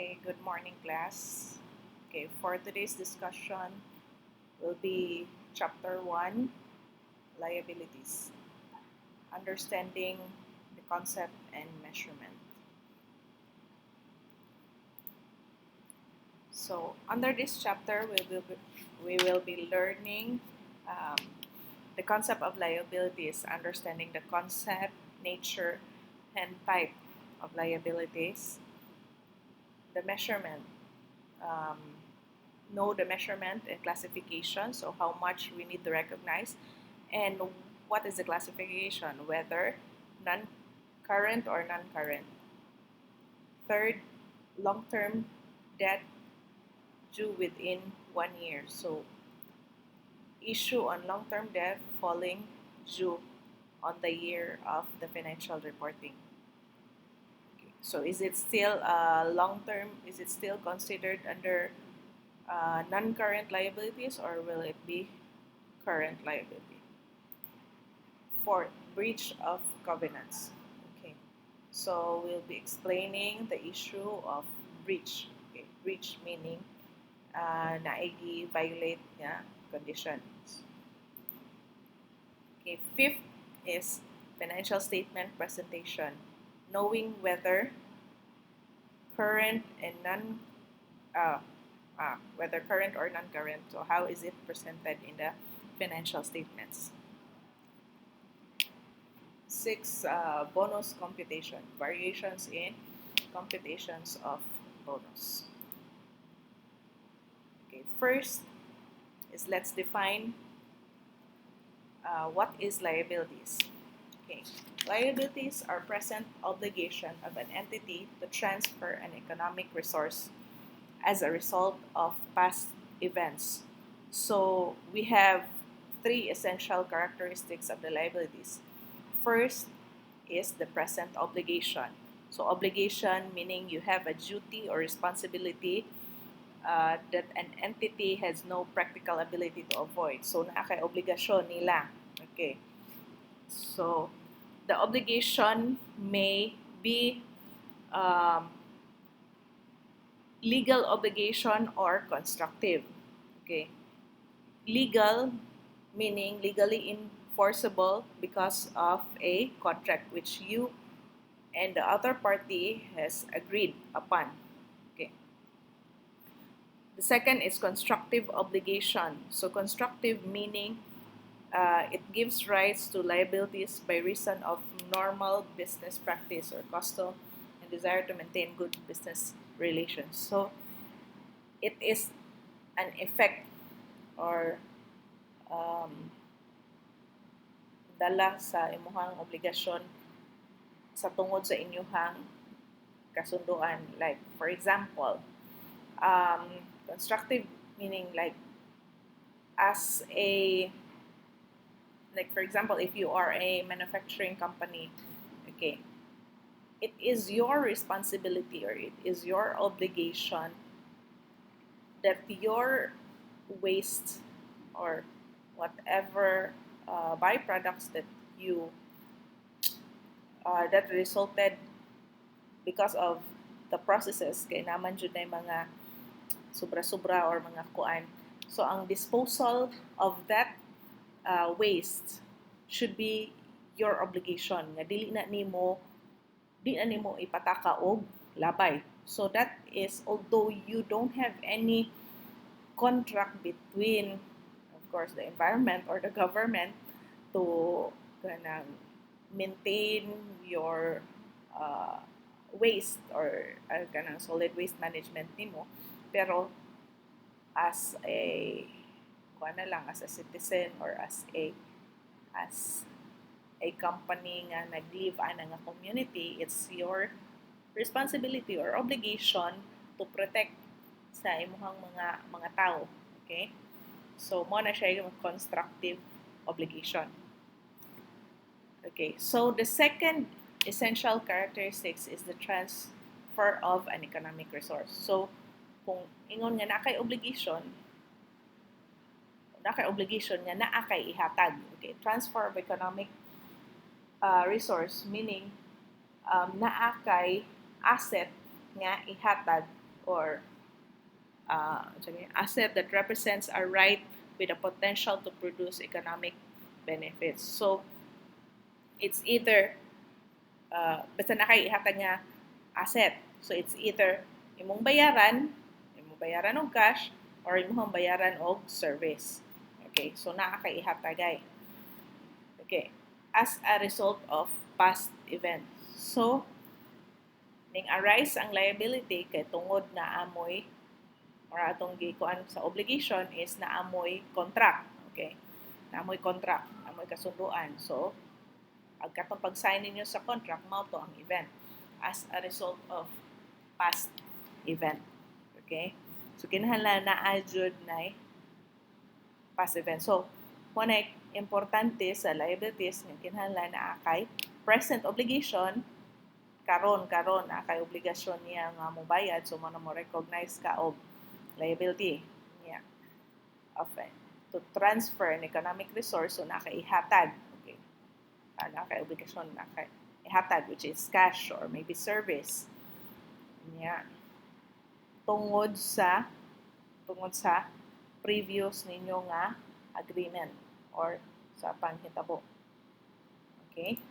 Okay, good morning, class. Okay, for today's discussion will be chapter 1, liabilities, understanding the concept and measurement. So, under this chapter, we will be learning um, the concept of liabilities, understanding the concept, nature, and type of liabilities, the measurement. Um, know the measurement and classification, so how much we need to recognize, and what is the classification, whether non-current or non-current. Third, long-term debt due within 1 year. So issue on long-term debt falling due on the year of the financial reporting. Okay. So is it still long-term? Is it still considered under non-current liabilities, or will it be current liability? Fourth, breach of covenants. Okay, so we'll be explaining the issue of breach. Okay, breach meaning naigi violate conditions. Okay, fifth is financial statement presentation, knowing whether current and non whether current or non-current. So how is it presented in the financial statements? Six, bonus computation, variations in computations of bonus. Okay, first is let's define what is liabilities. Okay, liabilities are present obligation of an entity to transfer an economic resource as a result of past events. So we have three essential characteristics of the liabilities. First is the present obligation. So obligation meaning you have a duty or responsibility that an entity has no practical ability to avoid. So naa kay obligasyon nila. Okay. So the obligation may be um, legal obligation or constructive. Okay. Legal meaning legally enforceable because of a contract which you and the other party has agreed upon. Okay. The second is constructive obligation. So constructive meaning it gives rise to liabilities by reason of normal business practice or custom and desire to maintain good business relations. So it is an effect or um, dala sa imuhang obligasyon sa tungod sa inyuhang kasunduan. Like, for example, constructive meaning like as a, like for example, if you are a manufacturing company, okay, it is your responsibility or it is your obligation that your waste or whatever byproducts that you that resulted because of the processes, kay naman jud na mga sobra-sobra or mga kuan. So ang disposal of that waste should be your obligation. Nga di na nimo ipataka og labay. So that is, although you don't have any contract between, of course, the environment or the government to maintain your waste or solid waste management nimo, pero as a as a citizen or as a company nga nag-live ana nga community, it's your responsibility or obligation to protect sa imuhang mga tao. Okay? So mo na siya yung constructive obligation. Okay, so the second essential characteristics is the transfer of an economic resource. So kung ingon nga nakay obligation nga naa kay ihatag. Okay, transfer of economic resource meaning naa kay asset nga ihatag or asset that represents a right with a potential to produce economic benefits. So it's either basta nakaihatag nga asset. So it's either imong bayaran og cash or imong bayaran og service. Okay, so nakakaihatagay. Okay, as a result of past events. So ning arise ang liability kay tungod na amoy or atong gikuan sa obligation is naamoy contract. Okay? Naamoy contract, naamoy kasunduan. So, agkatong pag-sign ninyo sa contract, mao to ang event as a result of past event. Okay? So, kinahanglan na adjud na past event. So, muna importante sa liabilities nga kinahanglan na akay present obligation karon na kay obligasyon niya nga mobayad, so mo recognize ka og liability niya to transfer an economic resource, so nakaihatag. Okay, nakay obligasyon nakaihatag, which is cash or maybe service niya tungod sa previous ninyo nga agreement or sa panghitabo. Okay?